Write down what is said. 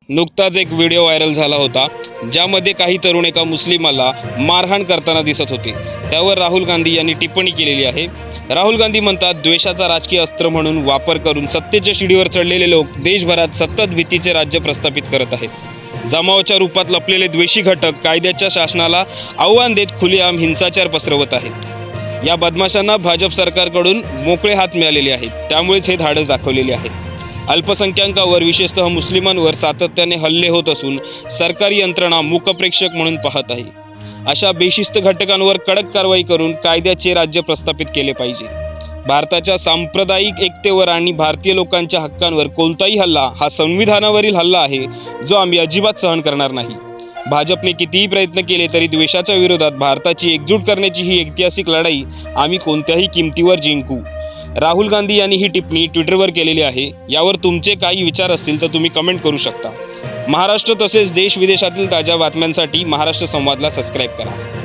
नुकताच एक video viral झाला होता ज्यामध्ये काही तरुण एका मुस्लिमाला मारहाण करताना दिसत होते। त्यावर राहुल गांधी यांनी टिप्पणी केलेली आहे। राहुल गांधी म्हणतात, द्वेषाचा राजकीय अस्त्र म्हणून वापर करून सत्तेच्या शिडीवर चढलेले लोक देशभरात सतत भीतीचे राज्य प्रस्थापित करत आहेत। जमावाच्या रूपात लपलेले द्वेषी घटक कायद्याच्या शासनाला आव्हान देत खुलेआम हिंसाचार पसरवत आहेत। या बदमाशांना भाजप सरकारकडून मोकळे हात मिळालेले आहेत, त्यामुळेच हे धाडस दाखवलेले आहे। अल्पसंख्याकांवर विशेषतः मुस्लिमांवर सातत्याने हल्ले होत असून सरकारी यंत्रणा मूकप्रेक्षक म्हणून पाहत आहे। अशा बेशिस्त घटकांवर कडक कारवाई करून कायद्याचे राज्य प्रस्थापित केले पाहिजे। भारताच्या सांप्रदायिक एकतेवर आणि भारतीय लोकांच्या हक्कांवर कोणताही हल्ला हा संविधानावरील हल्ला आहे, जो आम्ही अजिबात सहन करणार नाही। भाजपने कितीही प्रयत्न केले तरी द्वेषाच्या विरोधात भारताची एकजूट करण्याची ही ऐतिहासिक लढाई आम्ही कोणत्याही किमतीवर जिंकू। राहुल गांधी यांनी ही टिप्पणी ट्विटरवर केलेली आहे। यावर तुमचे काही विचार असतील तर तुम्ही कमेंट करू शकता। महाराष्ट्र तसेच देश विदेशातील ताज्या बातम्यांसाठी महाराष्ट्र संवादला सबस्क्राईब करा।